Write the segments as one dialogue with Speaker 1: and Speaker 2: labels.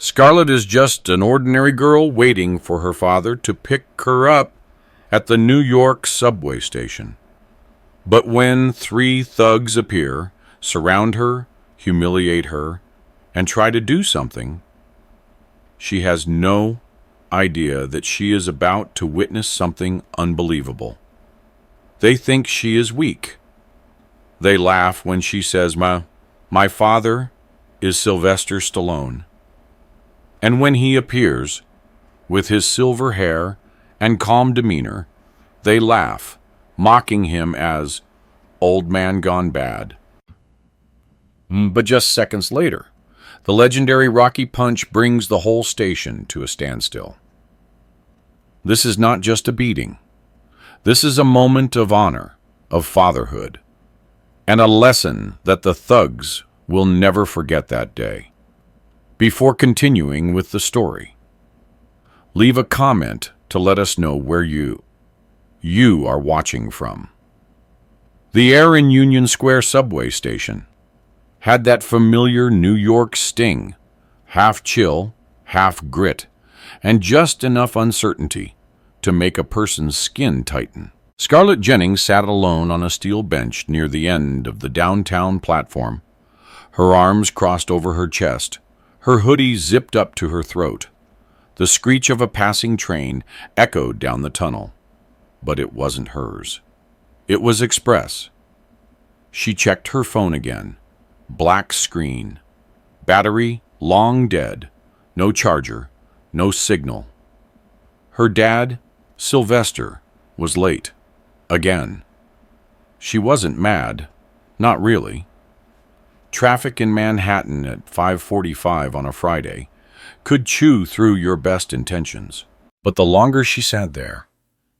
Speaker 1: Scarlett is just an ordinary girl waiting for her father to pick her up at the New York subway station. But when three thugs appear, surround her, humiliate her, and try to do something, she has no idea that she is about to witness something unbelievable. They think she is weak. They laugh when she says, My father is Sylvester Stallone. And when he appears, with his silver hair and calm demeanor, they laugh, mocking him as old man gone bad. But just seconds later, the legendary Rocky punch brings the whole station to a standstill. This is not just a beating. This is a moment of honor, of fatherhood, and a lesson that the thugs will never forget that day. Before continuing with the story, leave a comment to let us know where you are watching from. The air in Union Square subway station had that familiar New York sting, half chill, half grit, and just enough uncertainty to make a person's skin tighten. Scarlett Jennings sat alone on a steel bench near the end of the downtown platform, her arms crossed over her chest, her hoodie zipped up to her throat. The screech of a passing train echoed down the tunnel, but it wasn't hers. It was Express. She checked her phone again. Black screen. Battery long dead. No charger. No signal. Her dad, Sylvester, was late. Again. She wasn't mad. Not really. Traffic in Manhattan at 5:45 on a Friday could chew through your best intentions. But the longer she sat there,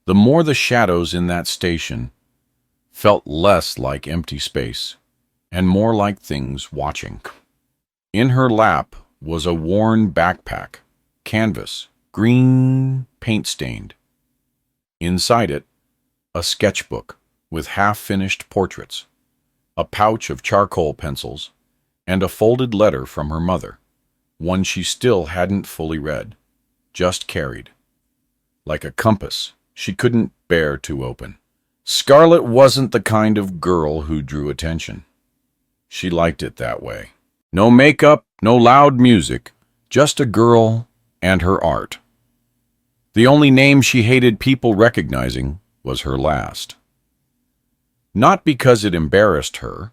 Speaker 1: the more the shadows in that station felt less like empty space and more like things watching. In her lap was a worn backpack, canvas, green, paint-stained. Inside it, a sketchbook with half-finished portraits, a pouch of charcoal pencils, and a folded letter from her mother, one she still hadn't fully read, just carried. Like a compass she couldn't bear to open. Scarlett wasn't the kind of girl who drew attention. She liked it that way. No makeup, no loud music, just a girl and her art. The only name she hated people recognizing was her last. Not because it embarrassed her,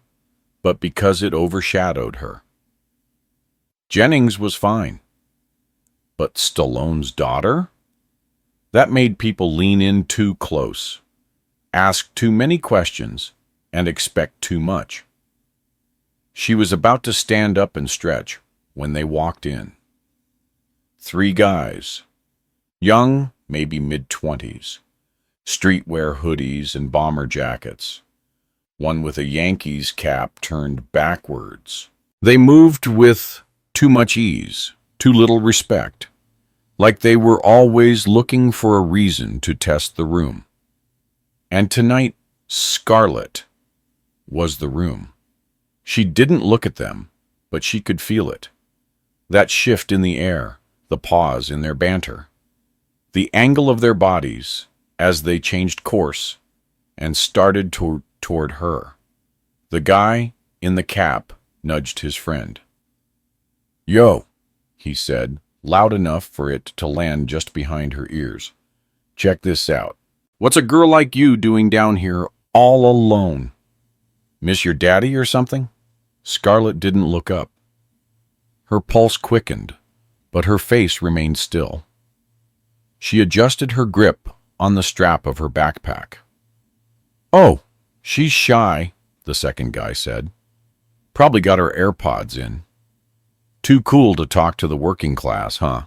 Speaker 1: but because it overshadowed her. Jennings was fine. But Stallone's daughter? That made people lean in too close, ask too many questions, and expect too much. She was about to stand up and stretch when they walked in. Three guys, young, maybe mid-20s, streetwear hoodies and bomber jackets, one with a Yankees cap turned backwards. They moved with too much ease, too little respect, like they were always looking for a reason to test the room. And tonight, Scarlett was the room. She didn't look at them, but she could feel it. That shift in the air, the pause in their banter, the angle of their bodies as they changed course and started toward her. The guy in the cap nudged his friend. "Yo," he said, loud enough for it to land just behind her ears. "Check this out. What's a girl like you doing down here all alone? Miss your daddy or something?" Scarlett didn't look up. Her pulse quickened, but her face remained still. She adjusted her grip on the strap of her backpack. "Oh, she's shy," the second guy said. "Probably got her AirPods in. Too cool to talk to the working class, huh?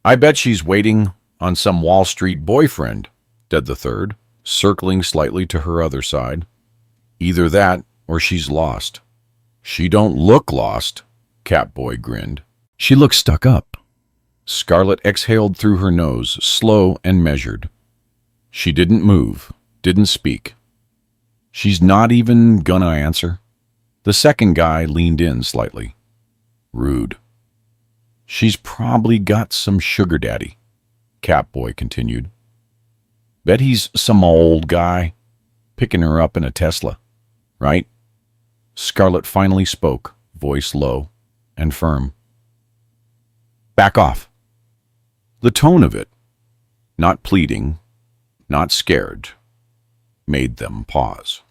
Speaker 1: I bet she's waiting on some Wall Street boyfriend," said the third, circling slightly to her other side. "Either that or she's lost." "She don't look lost," Catboy grinned. "She looks stuck up." Scarlett exhaled through her nose, slow and measured. She didn't move, didn't speak. "She's not even gonna answer?" The second guy leaned in slightly. "Rude." She's probably got some sugar daddy, Catboy continued. Bet he's some old guy, picking her up in a Tesla, right? Scarlett finally spoke, voice low and firm. Back off. The tone of it, not pleading, not scared, made them pause.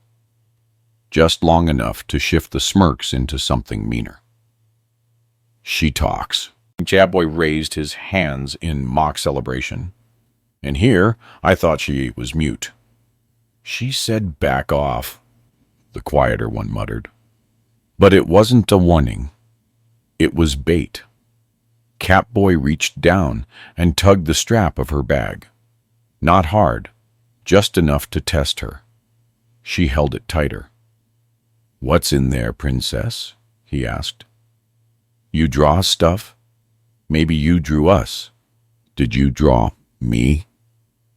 Speaker 1: Just long enough to shift the smirks into something meaner. She talks. Catboy raised his hands in mock celebration. And here, I thought she was mute. She said back off, the quieter one muttered. But it wasn't a warning. It was bait. Catboy reached down and tugged the strap of her bag. Not hard, just enough to test her. She held it tighter. What's in there, princess? He asked. You draw stuff? Maybe you drew us. Did you draw me?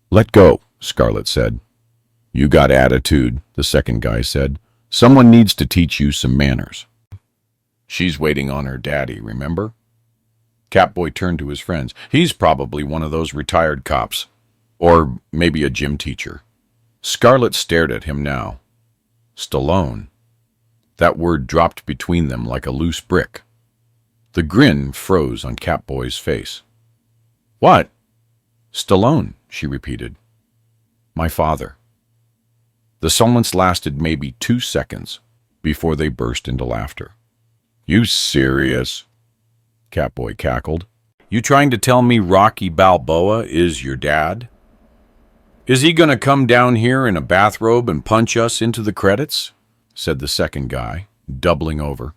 Speaker 1: Let go, Scarlett said. You got attitude, the second guy said. Someone needs to teach you some manners. She's waiting on her daddy, remember? Catboy turned to his friends. He's probably one of those retired cops. Or maybe a gym teacher. Scarlett stared at him now. Stallone. That word dropped between them like a loose brick. The grin froze on Catboy's face. What? Stallone, she repeated. My father. The silence lasted maybe 2 seconds before they burst into laughter. You serious? Catboy cackled. You trying to tell me Rocky Balboa is your dad? Is he gonna come down here in a bathrobe and punch us into the credits? Said the second guy, doubling over.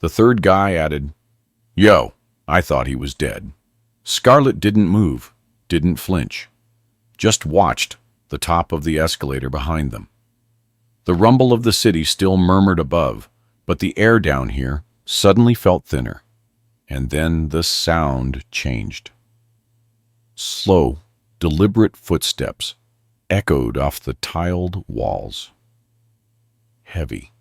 Speaker 1: The third guy added, Yo, I thought he was dead. Scarlett didn't move, didn't flinch, just watched the top of the escalator behind them. The rumble of the city still murmured above, but the air down here suddenly felt thinner. And then the sound changed. Slow, deliberate footsteps echoed off the tiled walls. Heavy,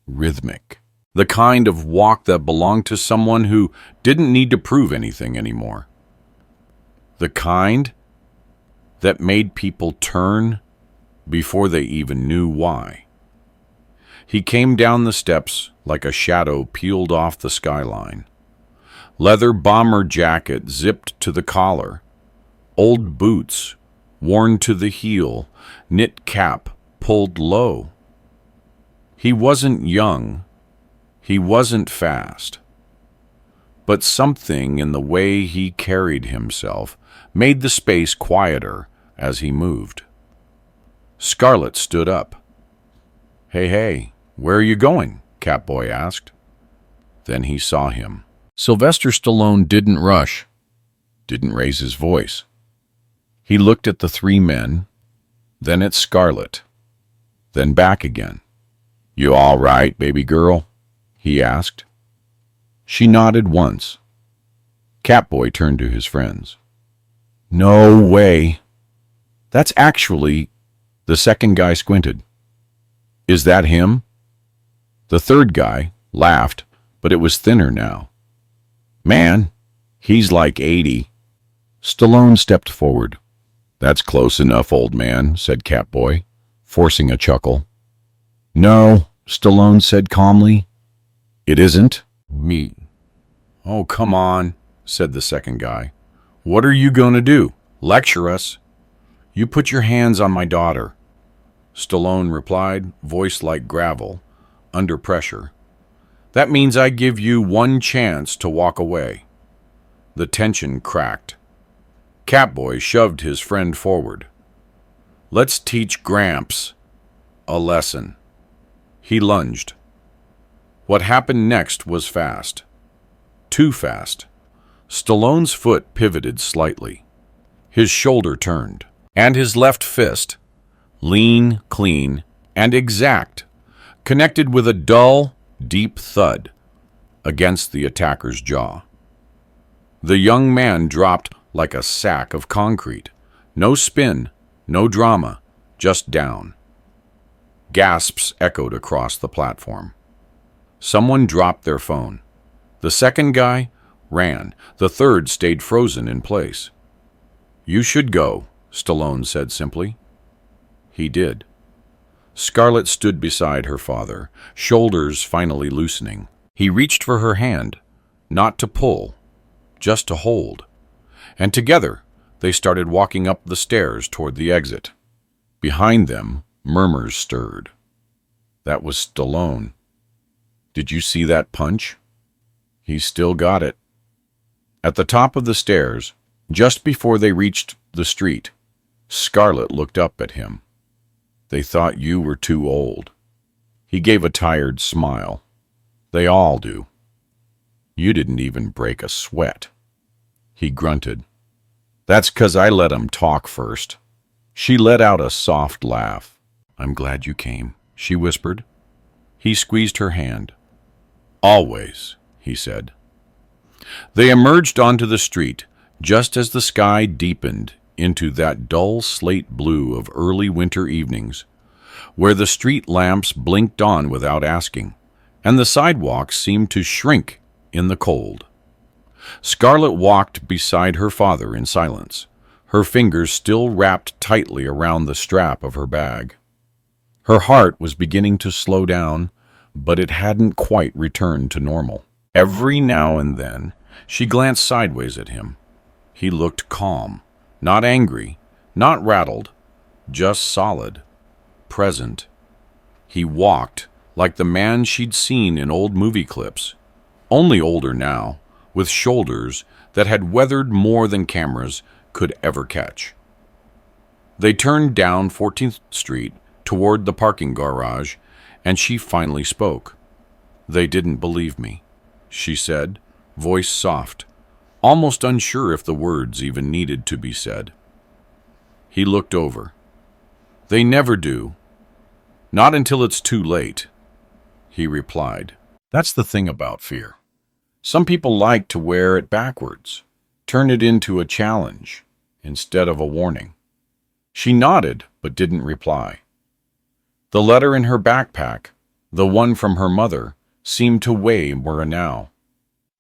Speaker 1: rhythmic, the kind of walk that belonged to someone who didn't need to prove anything anymore. The kind that made people turn before they even knew why. He came down the steps like a shadow peeled off the skyline. Leather bomber jacket zipped to the collar, old boots worn to the heel, knit cap pulled low. He wasn't young, he wasn't fast, but something in the way he carried himself made the space quieter as he moved. Scarlett stood up. Hey, where are you going? Catboy asked. Then he saw him. Sylvester Stallone didn't rush, didn't raise his voice. He looked at the three men, then at Scarlett, then back again. You all right, baby girl? He asked. She nodded once. Catboy turned to his friends. No way. That's actually... The second guy squinted. Is that him? The third guy laughed, but it was thinner now. Man, he's like 80. Stallone stepped forward. That's close enough, old man, said Catboy, forcing a chuckle. No, Stallone said calmly. It isn't me. Oh, come on, said the second guy. What are you going to do? Lecture us? You put your hands on my daughter. Stallone replied, voice like gravel, under pressure. That means I give you one chance to walk away. The tension cracked. Catboy shoved his friend forward. Let's teach Gramps a lesson. He lunged. What happened next was fast. Too fast. Stallone's foot pivoted slightly. His shoulder turned, and his left fist, lean, clean, and exact, connected with a dull, deep thud against the attacker's jaw. The young man dropped like a sack of concrete. No spin, no drama, just down. Gasps echoed across the platform. Someone dropped their phone. The second guy ran. The third stayed frozen in place. "You should go," Stallone said simply. He did. Scarlett stood beside her father, shoulders finally loosening. He reached for her hand, not to pull, just to hold. And together, they started walking up the stairs toward the exit. Behind them, murmurs stirred. That was Stallone. "Did you see that punch? He's still got it." At the top of the stairs, just before they reached the street, Scarlett looked up at him. "They thought you were too old." He gave a tired smile. "They all do. You didn't even break a sweat." He grunted. "That's 'cause I let 'em talk first." She let out a soft laugh. "I'm glad you came," she whispered. He squeezed her hand. "Always," he said. They emerged onto the street just as the sky deepened into that dull slate blue of early winter evenings, where the street lamps blinked on without asking, and the sidewalks seemed to shrink in the cold. Scarlett walked beside her father in silence, her fingers still wrapped tightly around the strap of her bag. Her heart was beginning to slow down, but it hadn't quite returned to normal. Every now and then, she glanced sideways at him. He looked calm, not angry, not rattled, just solid, present. He walked like the man she'd seen in old movie clips, only older now, with shoulders that had weathered more than cameras could ever catch. They turned down 14th Street toward the parking garage, and she finally spoke. "They didn't believe me," she said, voice soft, almost unsure if the words even needed to be said. He looked over. "They never do. Not until it's too late," he replied. "That's the thing about fear. Some people like to wear it backwards, turn it into a challenge instead of a warning." She nodded but didn't reply. The letter in her backpack, the one from her mother, seemed to weigh more now.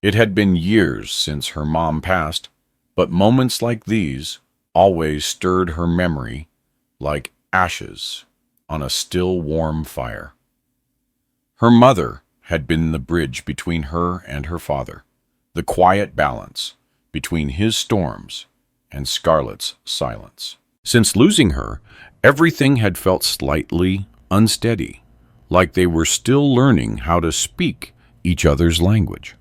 Speaker 1: It had been years since her mom passed, but moments like these always stirred her memory like ashes on a still warm fire. Her mother had been the bridge between her and her father, the quiet balance between his storms and Scarlett's silence. Since losing her, everything had felt slightly unsteady, like they were still learning how to speak each other's language.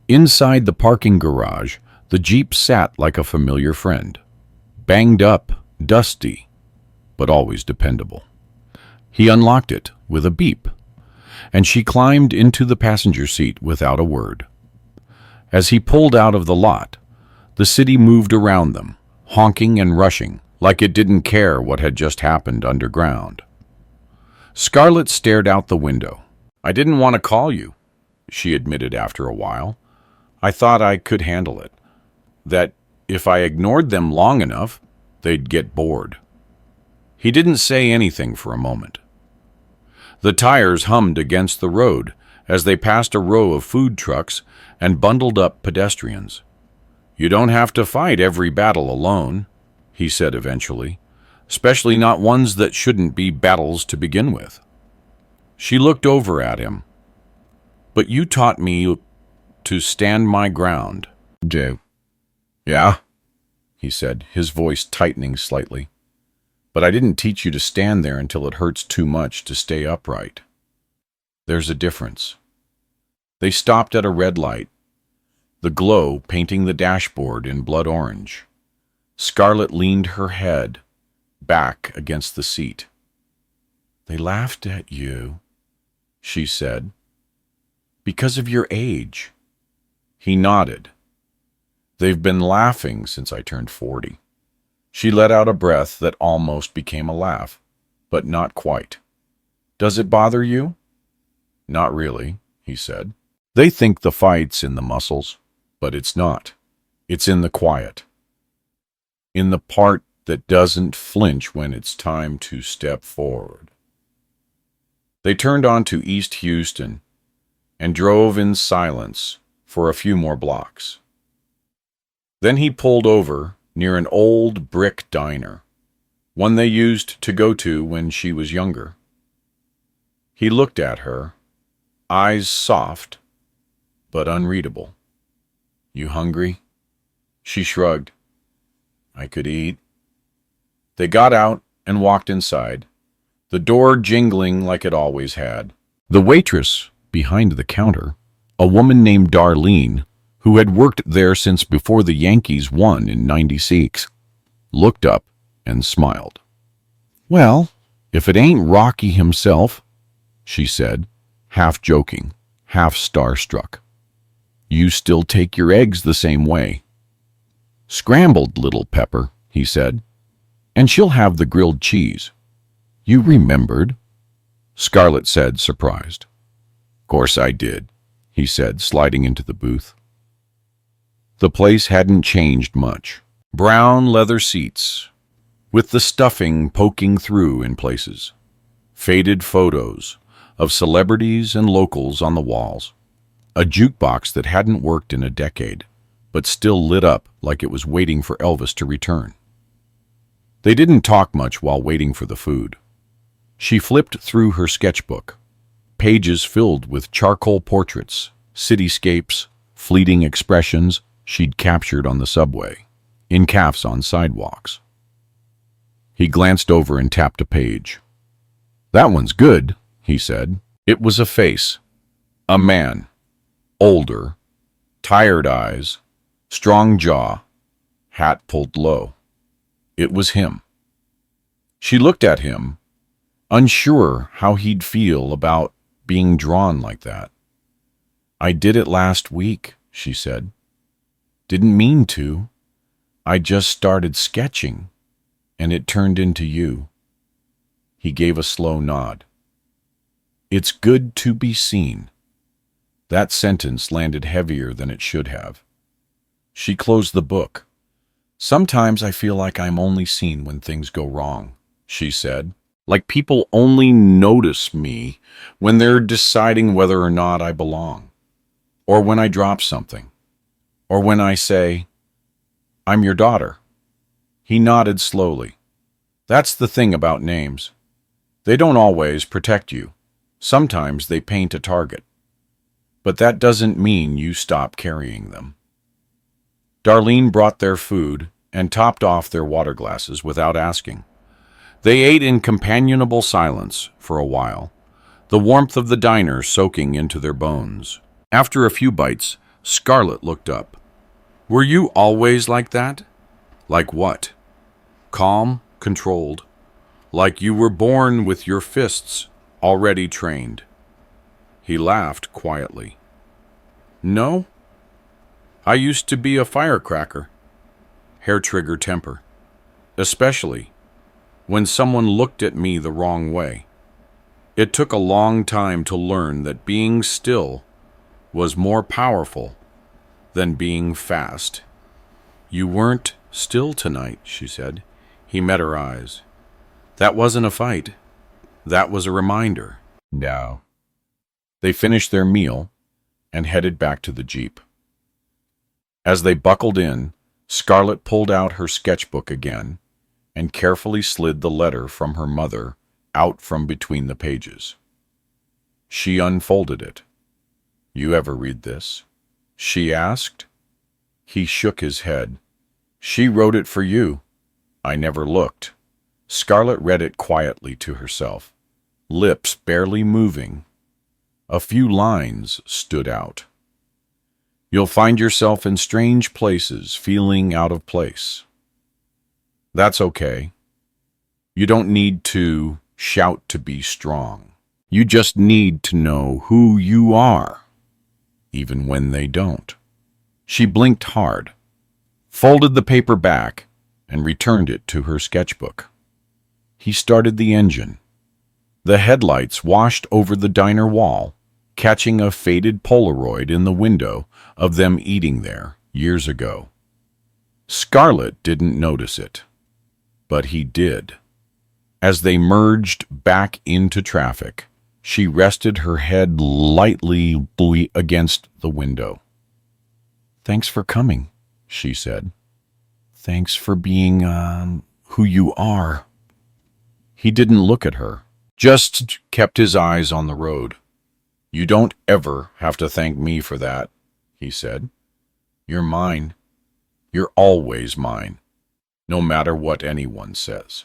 Speaker 1: Inside the parking garage, the Jeep sat like a familiar friend, banged up, dusty, but always dependable. He unlocked it with a beep, and she climbed into the passenger seat without a word. As he pulled out of the lot, the city moved around them, honking and rushing, like it didn't care what had just happened underground. Scarlett stared out the window. "I didn't want to call you," she admitted after a while. "I thought I could handle it. That if I ignored them long enough, they'd get bored." He didn't say anything for a moment. The tires hummed against the road as they passed a row of food trucks and bundled up pedestrians. "You don't have to fight every battle alone," he said eventually, "especially not ones that shouldn't be battles to begin with." She looked over at him. "But you taught me to stand my ground." "Yeah," he said, his voice tightening slightly. "But I didn't teach you to stand there until it hurts too much to stay upright. There's a difference." They stopped at a red light, the glow painting the dashboard in blood orange. Scarlett leaned her head back against the seat. "They laughed at you," she said, "because of your age." He nodded. "They've been laughing since I turned 40. She let out a breath that almost became a laugh, but not quite. "Does it bother you?" "Not really," he said. "They think the fight's in the muscles, but it's not. It's in the quiet. In the part that doesn't flinch when it's time to step forward." They turned onto East Houston and drove in silence for a few more blocks. Then he pulled over near an old brick diner, one they used to go to when she was younger. He looked at her, eyes soft but unreadable. "You hungry?" She shrugged. "I could eat." They got out and walked inside, the door jingling like it always had. The waitress behind the counter, a woman named Darlene, who had worked there since before the Yankees won in '96, looked up and smiled. "Well, if it ain't Rocky himself," she said, half joking, half starstruck. "You still take your eggs the same way." "Scrambled, little pepper," he said, "and she'll have the grilled cheese." "You remembered?" Scarlett said, surprised. "Course I did," he said, sliding into the booth. The place hadn't changed much. Brown leather seats, with the stuffing poking through in places. Faded photos of celebrities and locals on the walls. A jukebox that hadn't worked in a decade, but still lit up like it was waiting for Elvis to return. They didn't talk much while waiting for the food. She flipped through her sketchbook, pages filled with charcoal portraits, cityscapes, fleeting expressions she'd captured on the subway, in cafes on sidewalks. He glanced over and tapped a page. "That one's good," he said. It was a face. A man. Older. Tired eyes. Strong jaw. Hat pulled low. It was him. She looked at him, unsure how he'd feel about being drawn like that. "I did it last week," she said. "Didn't mean to. I just started sketching, and it turned into you." He gave a slow nod. "It's good to be seen." That sentence landed heavier than it should have. She closed the book. "Sometimes I feel like I'm only seen when things go wrong," she said. "Like people only notice me when they're deciding whether or not I belong. Or when I drop something. Or when I say, 'I'm your daughter.'" He nodded slowly. "That's the thing about names. They don't always protect you. Sometimes they paint a target. But that doesn't mean you stop carrying them." Darlene brought their food and topped off their water glasses without asking. They ate in companionable silence for a while, the warmth of the diner soaking into their bones. After a few bites, Scarlett looked up. "Were you always like that?" "Like what?" "Calm, controlled. Like you were born with your fists already trained." He laughed quietly. "No. I used to be a firecracker. Hair-trigger temper. Especially when someone looked at me the wrong way. It took a long time to learn that being still was more powerful than being fast." "You weren't still tonight," she said. He met her eyes. "That wasn't a fight. That was a reminder." "No." They finished their meal and headed back to the Jeep. As they buckled in, Scarlett pulled out her sketchbook again and carefully slid the letter from her mother out from between the pages. She unfolded it. "You ever read this?" she asked. He shook his head. "She wrote it for you." "I never looked." Scarlett read it quietly to herself, lips barely moving. A few lines stood out. "You'll find yourself in strange places, feeling out of place. That's okay. You don't need to shout to be strong. You just need to know who you are, even when they don't." She blinked hard, folded the paper back, and returned it to her sketchbook. He started the engine. The headlights washed over the diner wall, catching a faded Polaroid in the window of them eating there years ago. Scarlett didn't notice it, but he did. As they merged back into traffic, she rested her head lightly against the window. "Thanks for coming," she said. "Thanks for being, who you are." He didn't look at her, just kept his eyes on the road. "You don't ever have to thank me for that," he said. "You're mine. You're always mine, no matter what anyone says."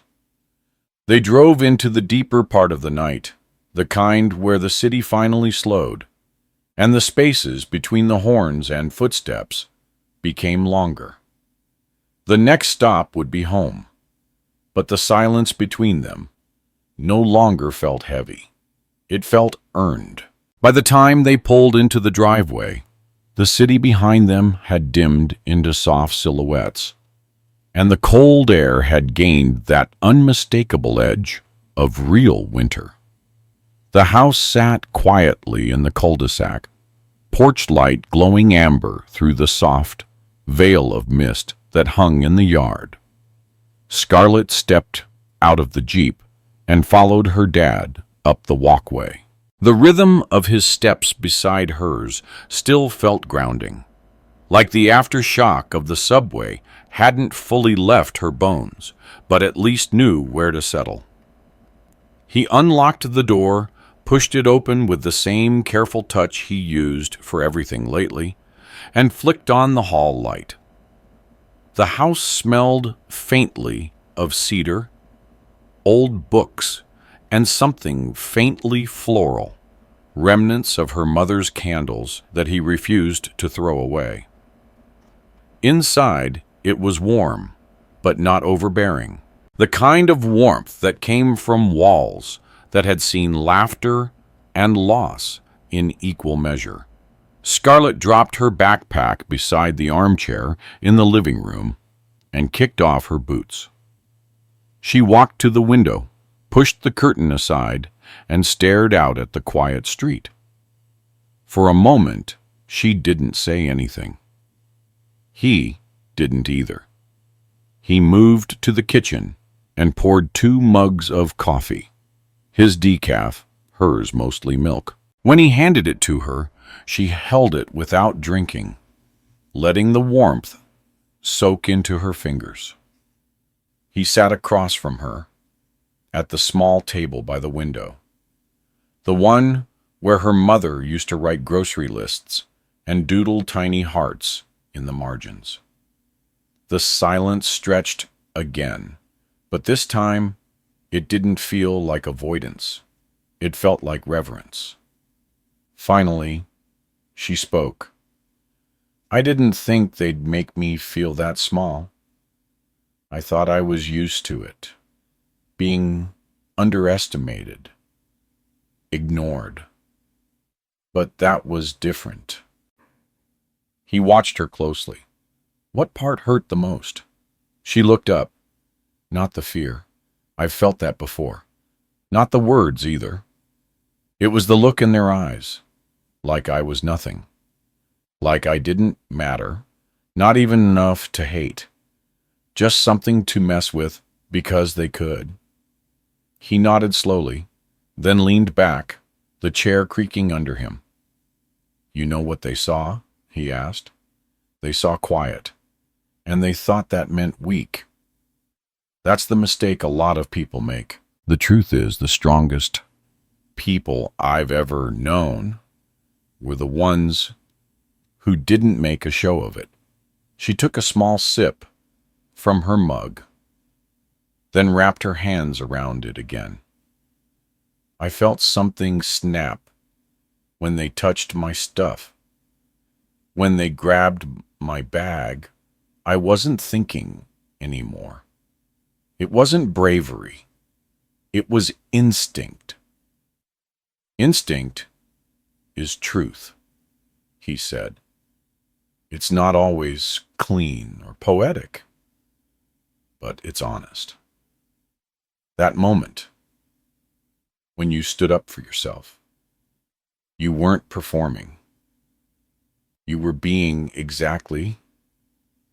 Speaker 1: They drove into the deeper part of the night, the kind where the city finally slowed, and the spaces between the horns and footsteps became longer. The next stop would be home, but the silence between them no longer felt heavy. It felt earned. By the time they pulled into the driveway, the city behind them had dimmed into soft silhouettes, and the cold air had gained that unmistakable edge of real winter. The house sat quietly in the cul-de-sac, porch light glowing amber through the soft veil of mist that hung in the yard. Scarlett stepped out of the Jeep and followed her dad up the walkway. The rhythm of his steps beside hers still felt grounding, like the aftershock of the subway hadn't fully left her bones, but at least knew where to settle. He unlocked the door, pushed it open with the same careful touch he used for everything lately, and flicked on the hall light. The house smelled faintly of cedar, old books, and something faintly floral, remnants of her mother's candles that he refused to throw away. Inside, it was warm, but not overbearing. The kind of warmth that came from walls that had seen laughter and loss in equal measure. Scarlett dropped her backpack beside the armchair in the living room and kicked off her boots. She walked to the window, pushed the curtain aside, and stared out at the quiet street. For a moment, she didn't say anything. He didn't either. He moved to the kitchen and poured 2 mugs of coffee, his decaf, hers mostly milk. When he handed it to her, she held it without drinking, letting the warmth soak into her fingers. He sat across from her, at the small table by the window, the one where her mother used to write grocery lists and doodle tiny hearts in the margins. The silence stretched again, but this time it didn't feel like avoidance. It felt like reverence. Finally, she spoke. "I didn't think they'd make me feel that small. I thought I was used to it, being underestimated, ignored. But that was different." He watched her closely. What part hurt the most? She looked up. Not the fear. I've felt that before. Not the words either. It was the look in their eyes, like I was nothing. Like I didn't matter, not even enough to hate. Just something to mess with because they could. He nodded slowly, then leaned back, the chair creaking under him. "You know what they saw?" he asked. "They saw quiet, and they thought that meant weak. That's the mistake a lot of people make. The truth is, the strongest people I've ever known were the ones who didn't make a show of it." She took a small sip from her mug, then wrapped her hands around it again. "I felt something snap when they touched my stuff. When they grabbed my bag, I wasn't thinking anymore. It wasn't bravery. It was instinct. Instinct is truth," he said. "It's not always clean or poetic, but it's honest. That moment, when you stood up for yourself, you weren't performing. You were being exactly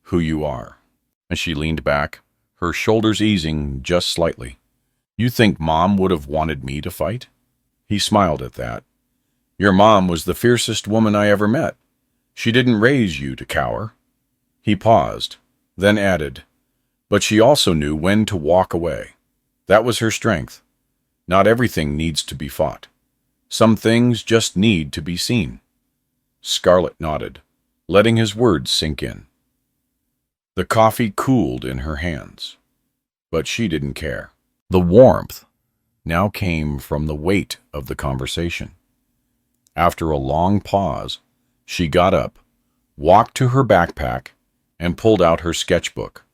Speaker 1: who you are." As she leaned back, her shoulders easing just slightly. "You think Mom would have wanted me to fight?" He smiled at that. "Your mom was the fiercest woman I ever met. She didn't raise you to cower." He paused, then added, "But she also knew when to walk away. That was her strength. Not everything needs to be fought. Some things just need to be seen." Scarlett nodded, letting his words sink in. The coffee cooled in her hands, but she didn't care. The warmth now came from the weight of the conversation. After a long pause, she got up, walked to her backpack, and pulled out her sketchbook.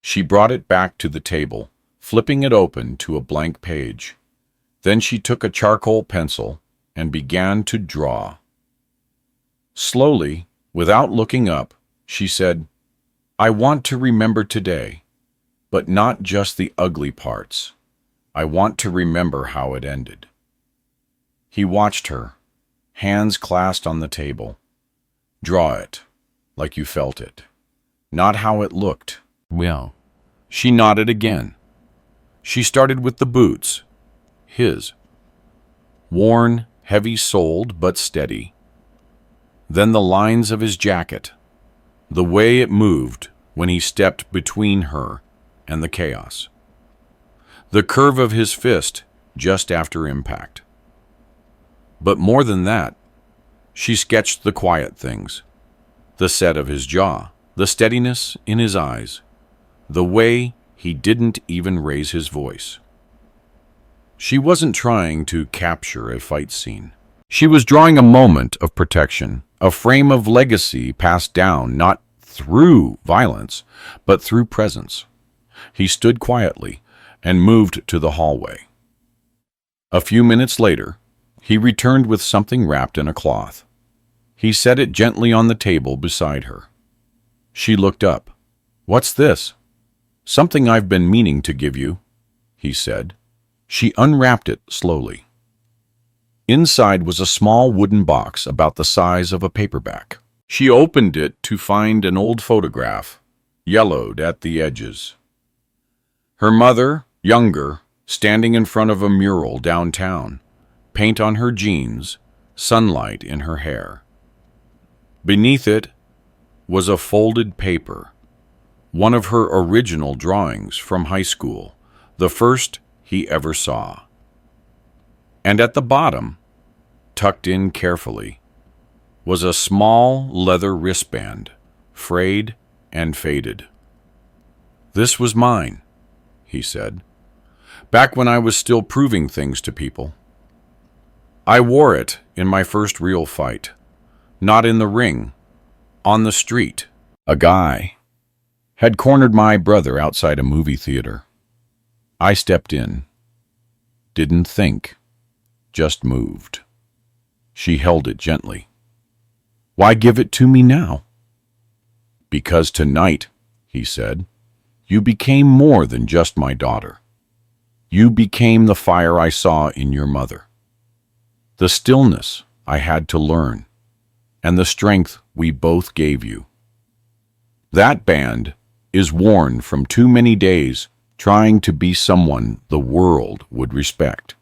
Speaker 1: She brought it back to the table, flipping it open to a blank page. Then she took a charcoal pencil and began to draw. Slowly, without looking up, she said, "I want to remember today, but not just the ugly parts. I want to remember how it ended." He watched her, hands clasped on the table. "Draw it, like you felt it, not how it looked." Well, she nodded again. She started with the boots, his. Worn, heavy-soled, but steady. Then the lines of his jacket, the way it moved when he stepped between her and the chaos. The curve of his fist just after impact. But more than that, she sketched the quiet things. The set of his jaw, the steadiness in his eyes, the way he didn't even raise his voice. She wasn't trying to capture a fight scene. She was drawing a moment of protection, a frame of legacy passed down not through violence, but through presence. He stood quietly and moved to the hallway. A few minutes later, he returned with something wrapped in a cloth. He set it gently on the table beside her. She looked up. "What's this?" "Something I've been meaning to give you," he said. She unwrapped it slowly. Inside was a small wooden box about the size of a paperback. She opened it to find an old photograph, yellowed at the edges. Her mother, younger, standing in front of a mural downtown, paint on her jeans, sunlight in her hair. Beneath it was a folded paper, one of her original drawings from high school, the first he ever saw. And at the bottom, tucked in carefully, was a small leather wristband, frayed and faded. "This was mine," he said, "back when I was still proving things to people. I wore it in my first real fight, not in the ring, on the street. A guy had cornered my brother outside a movie theater. I stepped in, didn't think, just moved." She held it gently. "Why give it to me now?" "Because tonight," he said, "you became more than just my daughter. You became the fire I saw in your mother, the stillness I had to learn, and the strength we both gave you. That band is worn from too many days trying to be someone the world would respect.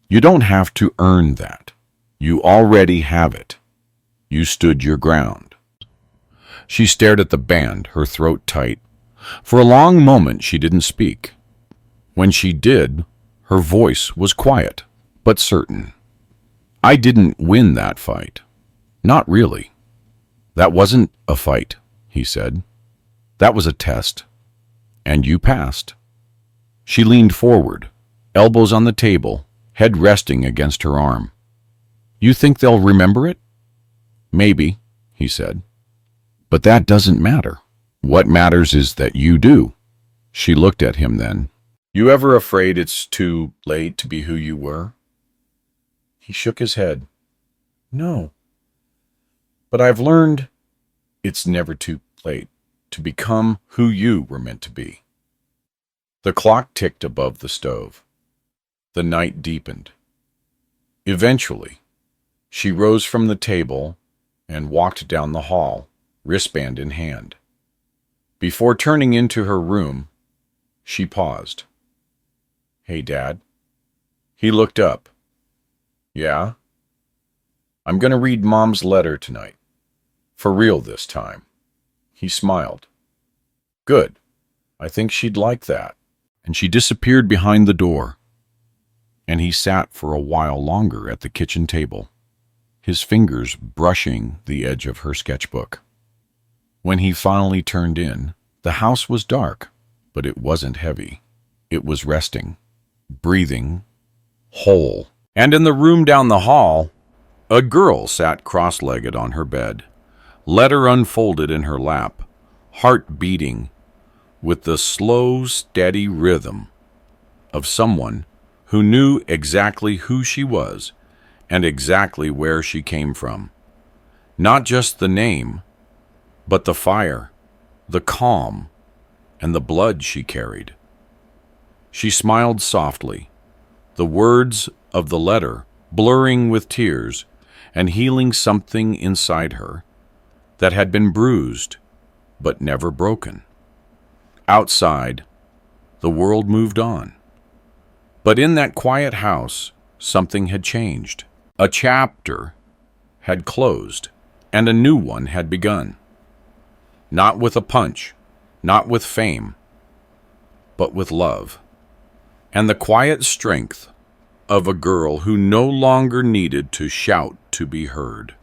Speaker 1: You don't have to earn that. You already have it. You stood your ground." She stared at the band, her throat tight. For a long moment she didn't speak. When she did, her voice was quiet, but certain. "I didn't win that fight. Not really." "That wasn't a fight," he said. "That was a test. And you passed." She leaned forward, elbows on the table, head resting against her arm. "You think they'll remember it?" "Maybe," he said. "But that doesn't matter. What matters is that you do." She looked at him then. "You ever afraid it's too late to be who you were?" He shook his head. "No. But I've learned it's never too late to become who you were meant to be." The clock ticked above the stove. The night deepened. Eventually, she rose from the table and walked down the hall, wristband in hand. Before turning into her room, she paused. "Hey, Dad." He looked up. "Yeah?" "I'm going to read Mom's letter tonight. For real this time. He smiled. Good. I think she'd like that. And she disappeared behind the door. And he sat for a while longer at the kitchen table, his fingers brushing the edge of her sketchbook. When he finally turned in, the house was dark, but it wasn't heavy. It was resting, breathing, whole. And in the room down the hall, a girl sat cross-legged on her bed, letter unfolded in her lap, heart beating with the slow, steady rhythm of someone who knew exactly who she was and exactly where she came from. Not just the name, but the fire, the calm, and the blood she carried. She smiled softly, the words of the letter blurring with tears and healing something inside her that had been bruised but never broken. Outside, the world moved on. But in that quiet house, something had changed. A chapter had closed, and a new one had begun. Not with a punch, not with fame, but with love. And the quiet strength of a girl who no longer needed to shout to be heard.